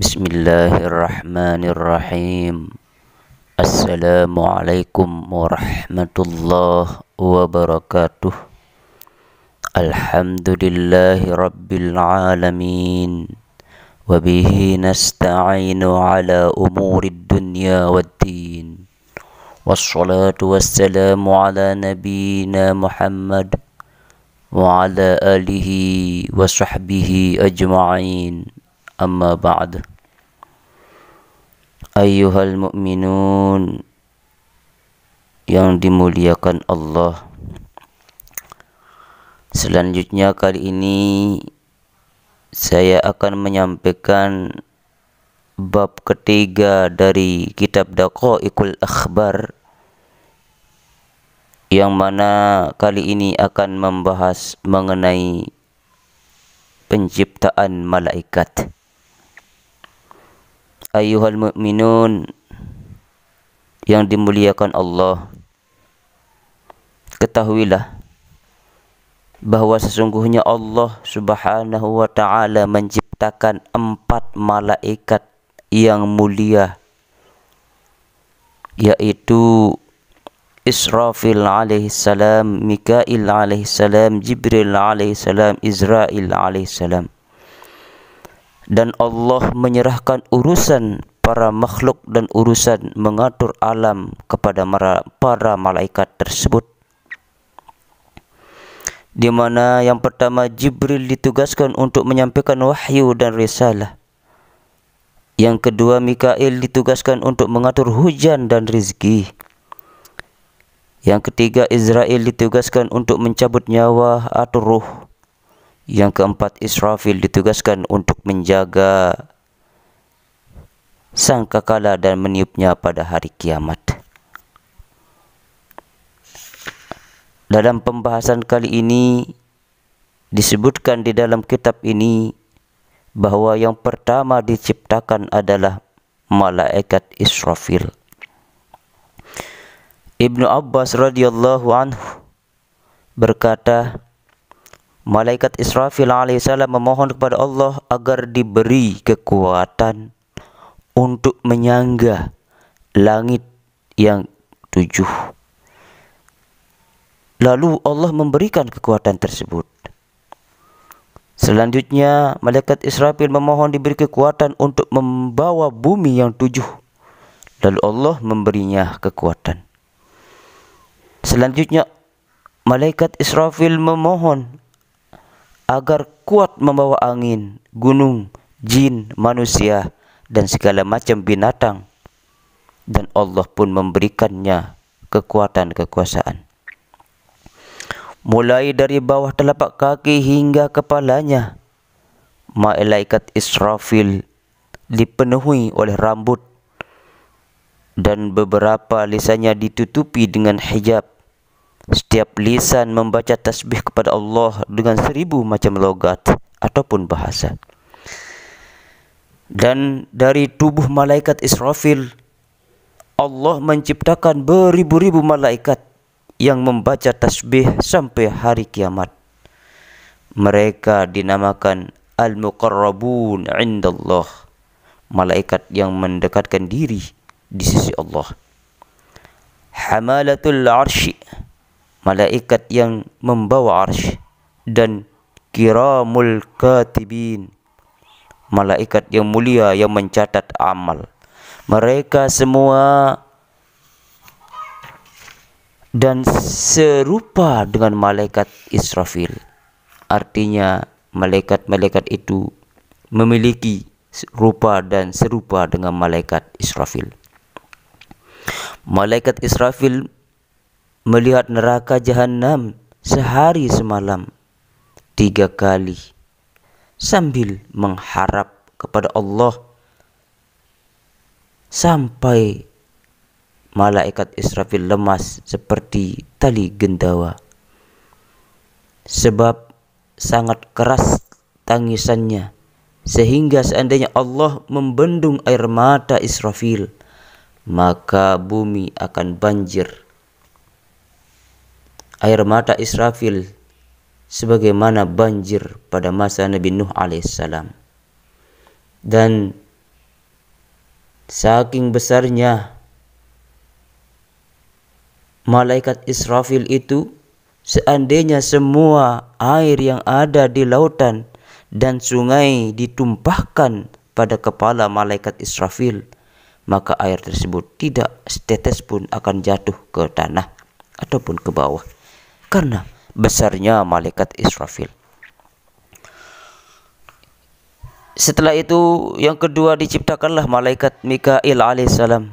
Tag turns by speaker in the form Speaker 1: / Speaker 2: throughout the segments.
Speaker 1: Bismillahirrahmanirrahim. Assalamualaikum warahmatullahi wabarakatuh. Alhamdulillahi rabbil alamin. Wabihi nasta'inu ala umurid dunya waddin. Wassalatu wassalamu ala nabina Muhammad wa ala alihi wa sahbihi ajma'in. Amma ba'd. Ayyuhal mu'minun yang dimuliakan Allah. Selanjutnya kali ini saya akan menyampaikan bab ketiga dari kitab Daqaiqul Akhbar, yang mana kali ini akan membahas mengenai penciptaan malaikat. Ayyuhal mu'minun yang dimuliakan Allah, ketahuilah bahwa sesungguhnya Allah Subhanahu wa ta'ala menciptakan 4 malaikat yang mulia, yaitu Israfil alaihissalam, Mikail alaihissalam, Jibril alaihissalam, Israil alaihissalam. Dan Allah menyerahkan urusan para makhluk dan urusan mengatur alam kepada para malaikat tersebut, di mana yang pertama Jibril ditugaskan untuk menyampaikan wahyu dan risalah. Yang kedua Mikail ditugaskan untuk mengatur hujan dan rizki. Yang ketiga Israel ditugaskan untuk mencabut nyawa atau ruh. Yang keempat Israfil ditugaskan untuk menjaga sangkakala dan meniupnya pada hari kiamat. Dalam pembahasan kali ini disebutkan di dalam kitab ini bahwa yang pertama diciptakan adalah malaikat Israfil. Ibnu Abbas radhiyallahu anhu berkata, malaikat Israfil alaihissalam memohon kepada Allah agar diberi kekuatan untuk menyangga langit yang 7. Lalu Allah memberikan kekuatan tersebut. Selanjutnya malaikat Israfil memohon diberi kekuatan untuk membawa bumi yang 7. Lalu Allah memberinya kekuatan. Selanjutnya malaikat Israfil memohon agar kuat membawa angin, gunung, jin, manusia, dan segala macam binatang. Dan Allah pun memberikannya kekuatan kekuasaan. Mulai dari bawah telapak kaki hingga kepalanya, malaikat Israfil dipenuhi oleh rambut, dan beberapa lisannya ditutupi dengan hijab. Setiap lisan membaca tasbih kepada Allah dengan 1000 macam logat ataupun bahasa. Dan dari tubuh malaikat Israfil, Allah menciptakan beribu-ribu malaikat yang membaca tasbih sampai hari kiamat. Mereka dinamakan Al-Muqarrabun indallah, malaikat yang mendekatkan diri di sisi Allah. Hamalatul Arsy, malaikat yang membawa arsy. Dan Kiramul Katibin, malaikat yang mulia yang mencatat amal. Mereka semua dan serupa dengan malaikat Israfil. Artinya malaikat-malaikat itu memiliki rupa dan serupa dengan malaikat Israfil. Malaikat Israfil melihat neraka jahanam sehari semalam 3 kali sambil mengharap kepada Allah, sampai malaikat Israfil lemas seperti tali gendawa, sebab sangat keras tangisannya, sehingga seandainya Allah membendung air mata Israfil, maka bumi akan banjir. Air mata Israfil sebagaimana banjir pada masa Nabi Nuh alaihissalam. Dan Saking besarnya malaikat Israfil itu, seandainya semua air yang ada di lautan dan sungai ditumpahkan pada kepala malaikat Israfil, maka air tersebut tidak setetes pun akan jatuh ke tanah ataupun ke bawah, karena besarnya malaikat Israfil. Setelah itu yang kedua diciptakanlah malaikat Mikail alaihissalam.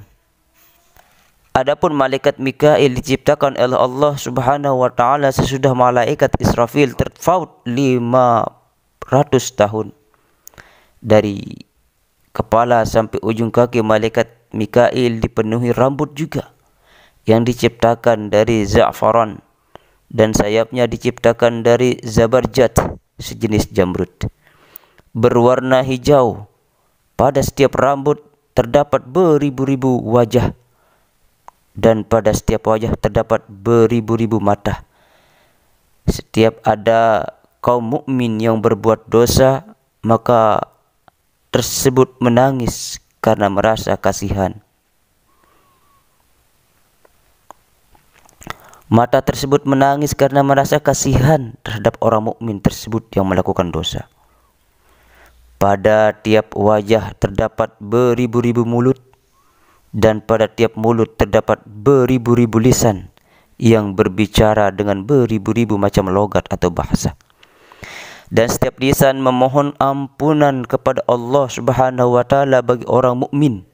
Speaker 1: Adapun malaikat Mikail diciptakan oleh Allah Subhanahu wa taala sesudah malaikat Israfil terpaut 500 tahun. Dari kepala sampai ujung kaki malaikat Mikail dipenuhi rambut juga, yang diciptakan dari za'faran, dan sayapnya diciptakan dari zabarjat, sejenis jamrud, berwarna hijau. Pada setiap rambut terdapat beribu-ribu wajah, dan pada setiap wajah terdapat beribu-ribu mata. Setiap ada kaum mukmin yang berbuat dosa, maka tersebut menangis karena merasa kasihan. Mata tersebut menangis karena merasa kasihan terhadap orang mukmin tersebut yang melakukan dosa. Pada tiap wajah terdapat beribu-ribu mulut, dan pada tiap mulut terdapat beribu-ribu lisan yang berbicara dengan beribu-ribu macam logat atau bahasa. Dan setiap lisan memohon ampunan kepada Allah Subhanahu wa taala bagi orang mukmin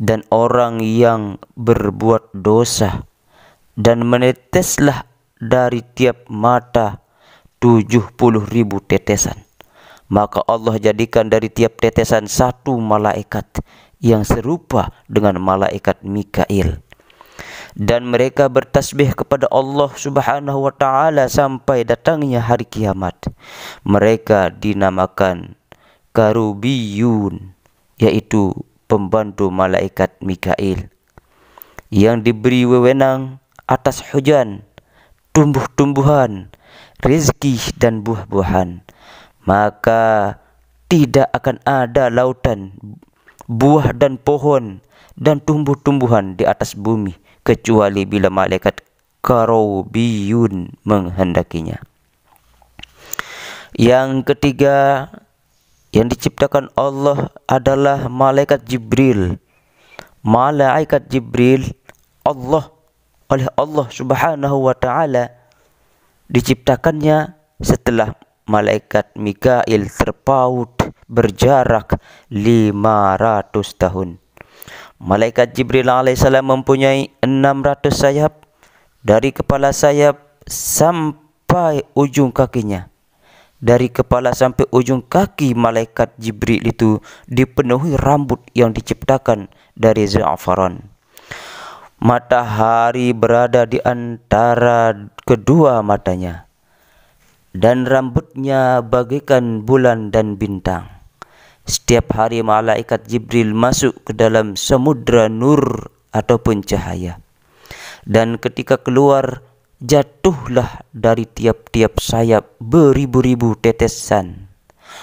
Speaker 1: dan orang yang berbuat dosa, dan meneteslah dari tiap mata 70.000 tetesan. Maka Allah jadikan dari tiap tetesan satu malaikat yang serupa dengan malaikat Mikail. Dan mereka bertasbih kepada Allah Subhanahu wa taala sampai datangnya hari kiamat. Mereka dinamakan karubiyun, yaitu pembantu malaikat Mikail, yang diberi wewenang atas hujan, tumbuh-tumbuhan, rezeki dan buah-buahan. Maka tidak akan ada lautan, buah dan pohon dan tumbuh-tumbuhan di atas bumi kecuali bila malaikat karubiyun menghendakinya. Yang ketiga yang diciptakan Allah adalah malaikat Jibril. Malaikat Jibril oleh Allah Subhanahu wa taala diciptakannya setelah malaikat Mikail terpaut berjarak 500 tahun. Malaikat Jibril alaihissalam mempunyai 600 sayap, dari kepala sayap sampai ujung kakinya. Dari kepala sampai ujung kaki malaikat Jibril itu dipenuhi rambut yang diciptakan dari za'faran. Matahari berada di antara kedua matanya, dan rambutnya bagaikan bulan dan bintang. Setiap hari malaikat Jibril masuk ke dalam samudra nur ataupun cahaya, dan ketika keluar jatuhlah dari tiap-tiap sayap beribu-ribu tetesan.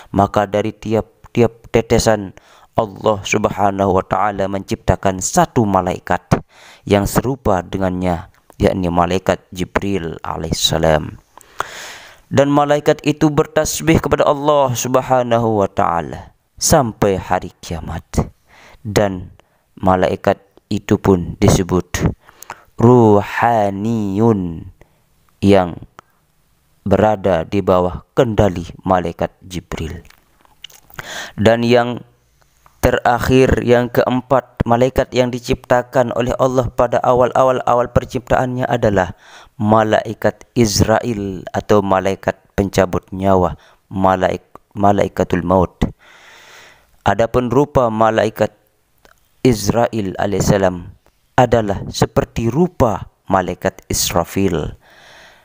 Speaker 1: Maka dari tiap-tiap tetesan Allah Subhanahu wa taala menciptakan satu malaikat yang serupa dengannya, yakni malaikat Jibril alaihissalam. Dan malaikat itu bertasbih kepada Allah Subhanahu wa taala sampai hari kiamat. Dan malaikat itu pun disebut ruhaniyun, yang berada di bawah kendali malaikat Jibril. Dan yang terakhir, yang keempat, malaikat yang diciptakan oleh Allah pada awal penciptaannya adalah malaikat Israel atau malaikat pencabut nyawa, malaikatul maut. Adapun rupa malaikat Israel alaihissalam adalah seperti rupa malaikat Israfil,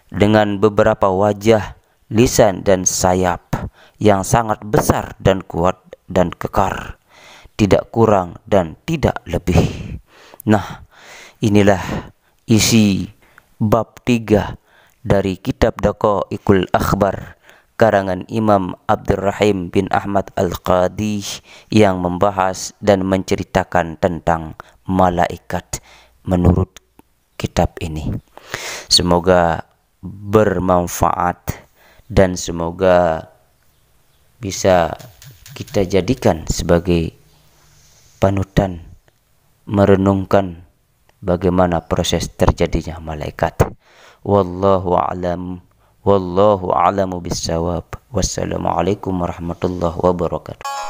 Speaker 1: dengan beberapa wajah, lisan dan sayap yang sangat besar dan kuat dan kekar, tidak kurang dan tidak lebih. Nah, inilah isi bab 3 dari kitab Daqaiqul Akhbar, karangan Imam Abdurrahim bin Ahmad Al-Qadi yang membahas dan menceritakan tentang malaikat menurut kitab ini. Semoga bermanfaat dan semoga bisa kita jadikan sebagai panutan merenungkan bagaimana proses terjadinya malaikat. Wallahu a'lamu bissawab. Wassalamualaikum warahmatullahi wabarakatuh.